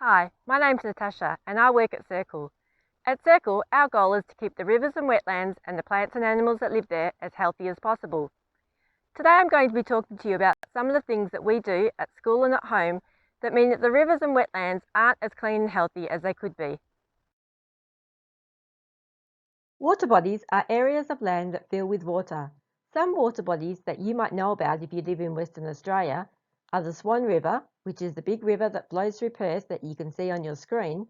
Hi, my name's Natasha and I work at SERCUL. At SERCUL, our goal is to keep the rivers and wetlands and the plants and animals that live there as healthy as possible. Today I'm going to be talking to you about some of the things that we do at school and at home that mean that the rivers and wetlands aren't as clean and healthy as they could be. Water bodies are areas of land that fill with water. Some water bodies that you might know about if you live in Western Australia are the Swan River, which is the big river that flows through Perth that you can see on your screen,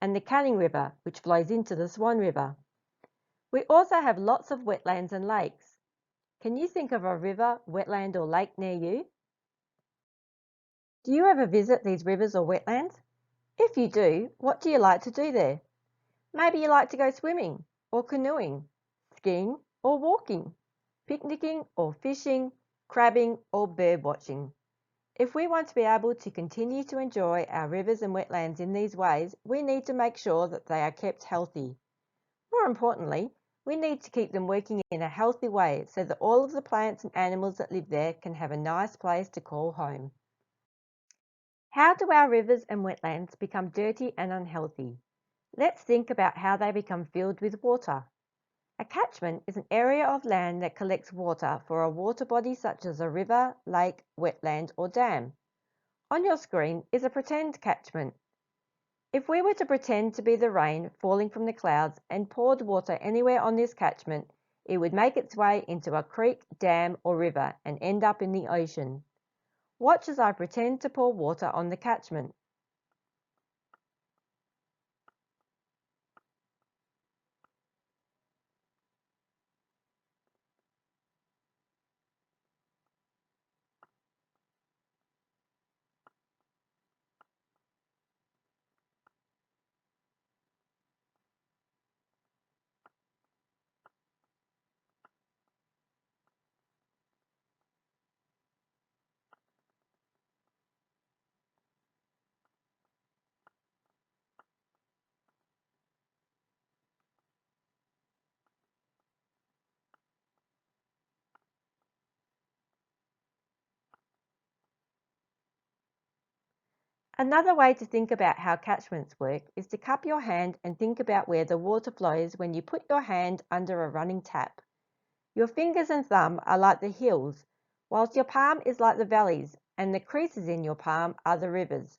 and the Canning River, which flows into the Swan River. We also have lots of wetlands and lakes. Can you think of a river, wetland or lake near you? Do you ever visit these rivers or wetlands? If you do, what do you like to do there? Maybe you like to go swimming or canoeing, skiing or walking, picnicking or fishing, crabbing or bird watching. If we want to be able to continue to enjoy our rivers and wetlands in these ways, we need to make sure that they are kept healthy. More importantly, we need to keep them working in a healthy way so that all of the plants and animals that live there can have a nice place to call home. How do our rivers and wetlands become dirty and unhealthy? Let's think about how they become filled with water. A catchment is an area of land that collects water for a water body such as a river, lake, wetland or dam. On your screen is a pretend catchment. If we were to pretend to be the rain falling from the clouds and poured water anywhere on this catchment, it would make its way into a creek, dam or river and end up in the ocean. Watch as I pretend to pour water on the catchment. Another way to think about how catchments work is to cup your hand and think about where the water flows when you put your hand under a running tap. Your fingers and thumb are like the hills, whilst your palm is like the valleys, and the creases in your palm are the rivers.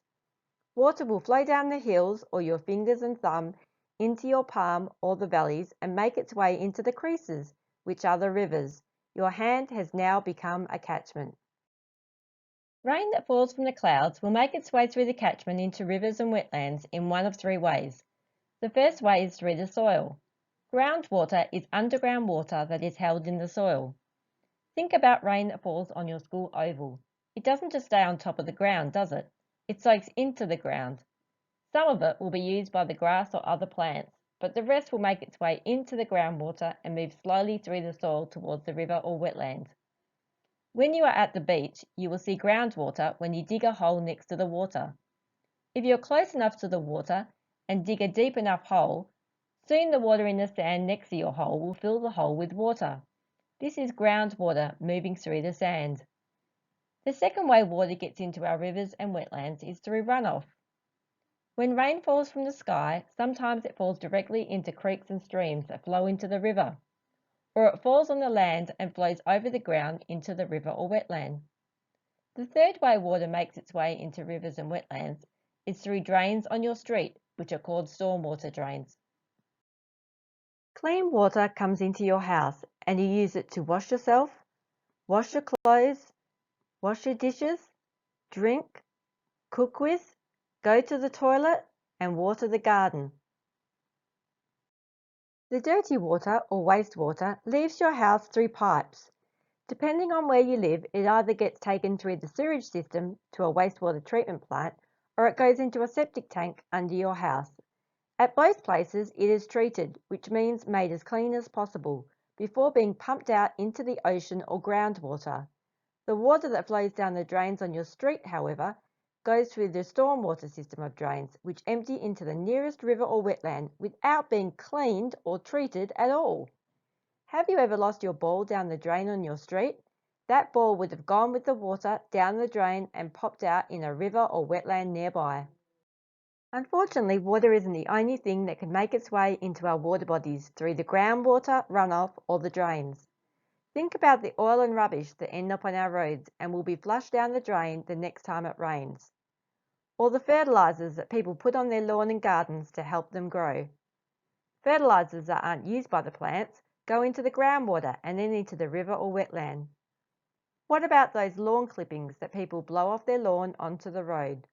Water will flow down the hills or your fingers and thumb into your palm or the valleys and make its way into the creases, which are the rivers. Your hand has now become a catchment. Rain that falls from the clouds will make its way through the catchment into rivers and wetlands in one of three ways. The first way is through the soil. Groundwater is underground water that is held in the soil. Think about rain that falls on your school oval. It doesn't just stay on top of the ground, does it? It soaks into the ground. Some of it will be used by the grass or other plants, but the rest will make its way into the groundwater and move slowly through the soil towards the river or wetland. When you are at the beach, you will see groundwater when you dig a hole next to the water. If you're close enough to the water and dig a deep enough hole, soon the water in the sand next to your hole will fill the hole with water. This is groundwater moving through the sand. The second way water gets into our rivers and wetlands is through runoff. When rain falls from the sky, sometimes it falls directly into creeks and streams that flow into the river, or it falls on the land and flows over the ground into the river or wetland. The third way water makes its way into rivers and wetlands is through drains on your street, which are called stormwater drains. Clean water comes into your house and you use it to wash yourself, wash your clothes, wash your dishes, drink, cook with, go to the toilet, and water the garden. The dirty water or wastewater leaves your house through pipes. Depending on where you live, it either gets taken through the sewage system to a wastewater treatment plant or it goes into a septic tank under your house. At both places, it is treated, which means made as clean as possible, before being pumped out into the ocean or groundwater. The water that flows down the drains on your street, however, goes through the stormwater system of drains, which empty into the nearest river or wetland without being cleaned or treated at all. Have you ever lost your ball down the drain on your street? That ball would have gone with the water down the drain and popped out in a river or wetland nearby. Unfortunately, water isn't the only thing that can make its way into our water bodies through the groundwater, runoff, or the drains. Think about the oil and rubbish that end up on our roads and will be flushed down the drain the next time it rains. Or the fertilisers that people put on their lawn and gardens to help them grow. Fertilisers that aren't used by the plants go into the groundwater and then into the river or wetland. What about those lawn clippings that people blow off their lawn onto the road?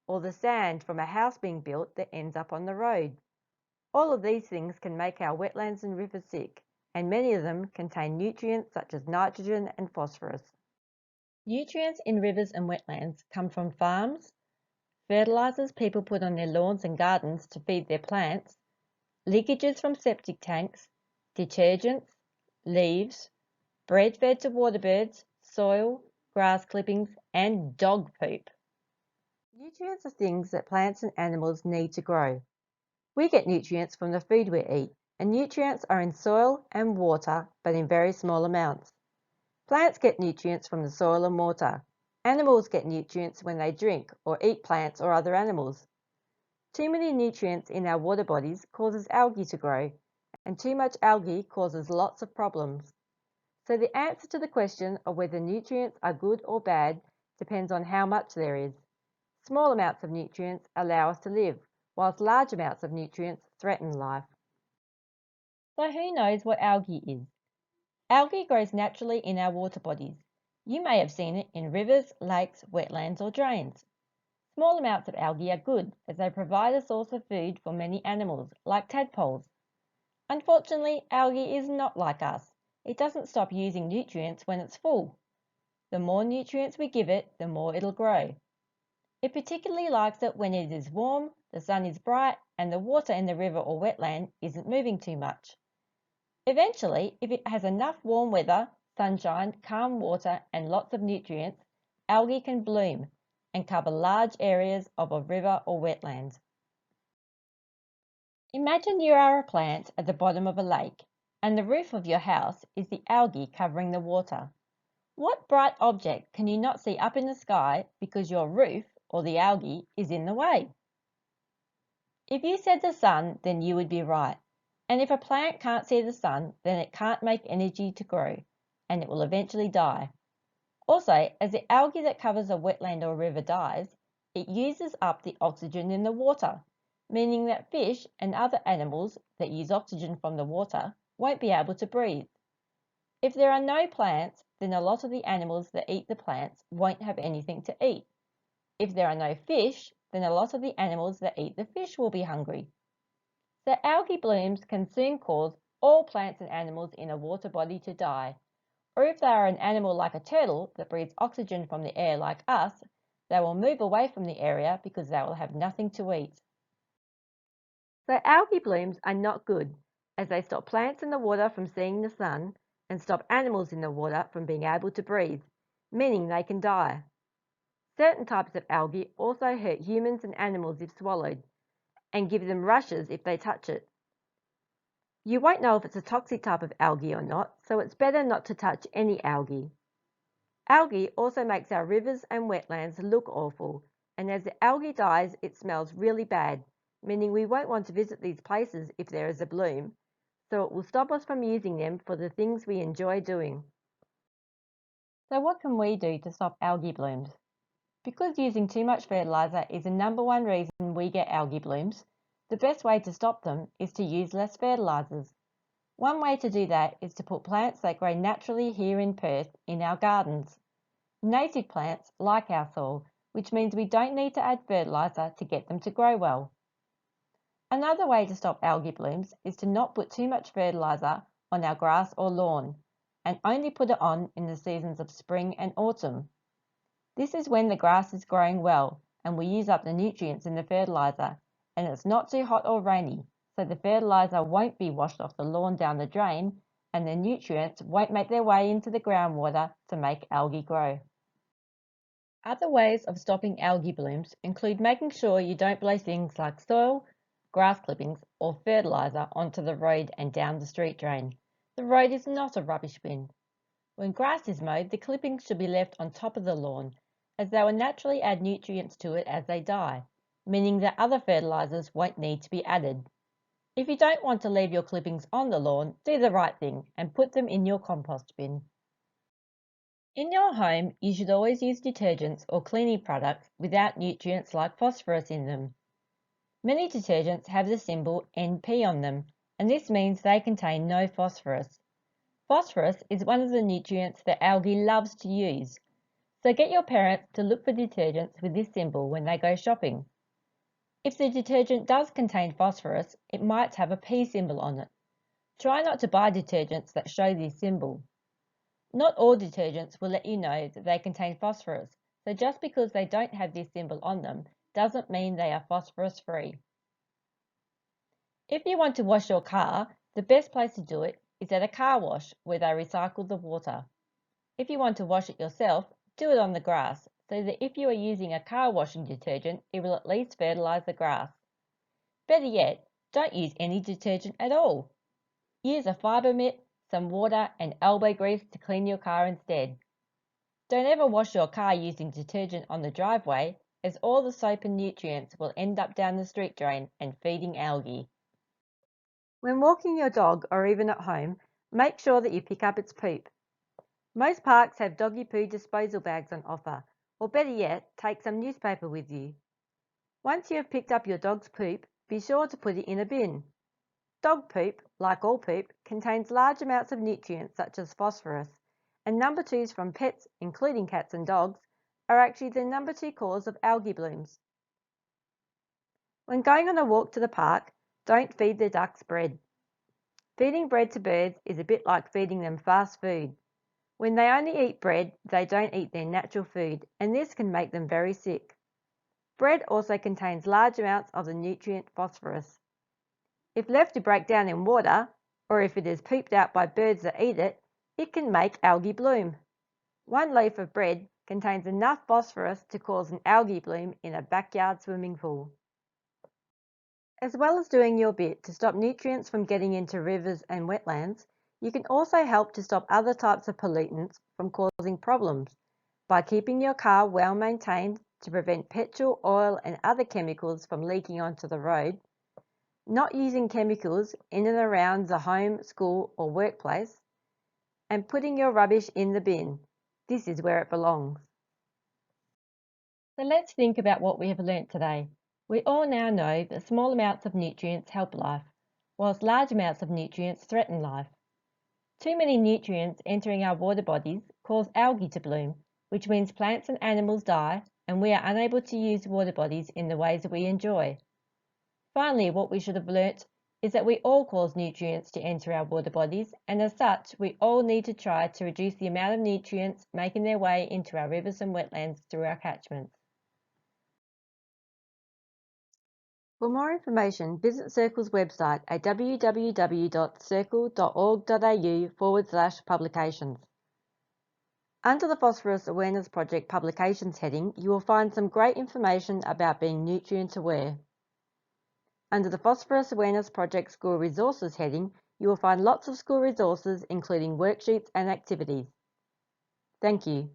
Or the sand from a house being built that ends up on the road? All of these things can make our wetlands and rivers sick, and many of them contain nutrients such as nitrogen and phosphorus. Nutrients in rivers and wetlands come from farms, fertilisers people put on their lawns and gardens to feed their plants, leakages from septic tanks, detergents, leaves, bread fed to water birds, soil, grass clippings, and dog poop. Nutrients are things that plants and animals need to grow. We get nutrients from the food we eat, and nutrients are in soil and water, but in very small amounts. Plants get nutrients from the soil and water. Animals get nutrients when they drink or eat plants or other animals. Too many nutrients in our water bodies causes algae to grow, and too much algae causes lots of problems. So the answer to the question of whether nutrients are good or bad depends on how much there is. Small amounts of nutrients allow us to live, whilst large amounts of nutrients threaten life. So who knows what algae is? Algae grows naturally in our water bodies. You may have seen it in rivers, lakes, wetlands or drains. Small amounts of algae are good as they provide a source of food for many animals, like tadpoles. Unfortunately, algae is not like us. It doesn't stop using nutrients when it's full. The more nutrients we give it, the more it'll grow. It particularly likes it when it is warm, the sun is bright, and the water in the river or wetland isn't moving too much. Eventually, if it has enough warm weather, sunshine, calm water, and lots of nutrients, algae can bloom and cover large areas of a river or wetland. Imagine you are a plant at the bottom of a lake, and the roof of your house is the algae covering the water. What bright object can you not see up in the sky because your roof, or the algae, is in the way? If you said the sun, then you would be right. And if a plant can't see the sun, then it can't make energy to grow, and it will eventually die. Also, as the algae that covers a wetland or river dies, it uses up the oxygen in the water, meaning that fish and other animals that use oxygen from the water won't be able to breathe. If there are no plants, then a lot of the animals that eat the plants won't have anything to eat. If there are no fish, then a lot of the animals that eat the fish will be hungry. So algae blooms can soon cause all plants and animals in a water body to die. Or if they are an animal like a turtle that breathes oxygen from the air like us, they will move away from the area because they will have nothing to eat. So algae blooms are not good, as they stop plants in the water from seeing the sun and stop animals in the water from being able to breathe, meaning they can die. Certain types of algae also hurt humans and animals if swallowed, and give them rushes if they touch it. You won't know if it's a toxic type of algae or not, so it's better not to touch any algae. Algae also makes our rivers and wetlands look awful, and as the algae dies, it smells really bad, meaning we won't want to visit these places if there is a bloom, so it will stop us from using them for the things we enjoy doing. So what can we do to stop algae blooms? Because using too much fertiliser is the #1 reason we get algae blooms, the best way to stop them is to use less fertilisers. One way to do that is to put plants that grow naturally here in Perth in our gardens. Native plants like our soil, which means we don't need to add fertiliser to get them to grow well. Another way to stop algae blooms is to not put too much fertiliser on our grass or lawn, and only put it on in the seasons of spring and autumn. This is when the grass is growing well and we use up the nutrients in the fertiliser, and it's not too hot or rainy, so the fertiliser won't be washed off the lawn down the drain, and the nutrients won't make their way into the groundwater to make algae grow. Other ways of stopping algae blooms include making sure you don't blow things like soil, grass clippings or fertiliser onto the road and down the street drain. The road is not a rubbish bin. When grass is mowed, the clippings should be left on top of the lawn, as they will naturally add nutrients to it as they die. meaning that other fertilisers won't need to be added. If you don't want to leave your clippings on the lawn, do the right thing and put them in your compost bin. In your home, you should always use detergents or cleaning products without nutrients like phosphorus in them. Many detergents have the symbol NP on them, and this means they contain no phosphorus. Phosphorus is one of the nutrients that algae loves to use, so get your parents to look for detergents with this symbol when they go shopping. If the detergent does contain phosphorus, it might have a P symbol on it. Try not to buy detergents that show this symbol. Not all detergents will let you know that they contain phosphorus, so just because they don't have this symbol on them doesn't mean they are phosphorus free. If you want to wash your car, the best place to do it is at a car wash where they recycle the water. If you want to wash it yourself, do it on the grass, so that if you are using a car washing detergent, it will at least fertilise the grass. Better yet, don't use any detergent at all. Use a fibre mitt, some water and elbow grease to clean your car instead. Don't ever wash your car using detergent on the driveway, as all the soap and nutrients will end up down the street drain and feeding algae. When walking your dog or even at home, make sure that you pick up its poop. Most parks have doggy poo disposal bags on offer, or better yet, take some newspaper with you. Once you have picked up your dog's poop, be sure to put it in a bin. Dog poop, like all poop, contains large amounts of nutrients such as phosphorus, and number 2s from pets, including cats and dogs, are actually the number 2 cause of algae blooms. When going on a walk to the park, don't feed the ducks bread. Feeding bread to birds is a bit like feeding them fast food. When they only eat bread, they don't eat their natural food, and this can make them very sick. Bread also contains large amounts of the nutrient phosphorus. If left to break down in water, or if it is pooped out by birds that eat it, it can make algae bloom. One loaf of bread contains enough phosphorus to cause an algae bloom in a backyard swimming pool. As well as doing your bit to stop nutrients from getting into rivers and wetlands, you can also help to stop other types of pollutants from causing problems by keeping your car well maintained to prevent petrol, oil and other chemicals from leaking onto the road, not using chemicals in and around the home, school or workplace, and putting your rubbish in the bin. This is where it belongs. So let's think about what we have learnt today. We all now know that small amounts of nutrients help life, whilst large amounts of nutrients threaten life. Too many nutrients entering our water bodies cause algae to bloom, which means plants and animals die and we are unable to use water bodies in the ways that we enjoy. Finally, what we should have learnt is that we all cause nutrients to enter our water bodies, and as such, we all need to try to reduce the amount of nutrients making their way into our rivers and wetlands through our catchments. For more information, visit SERCUL's website at www.circle.org.au/publications. Under the Phosphorus Awareness Project Publications heading, you will find some great information about being nutrient aware. Under the Phosphorus Awareness Project School Resources heading, you will find lots of school resources including worksheets and activities. Thank you.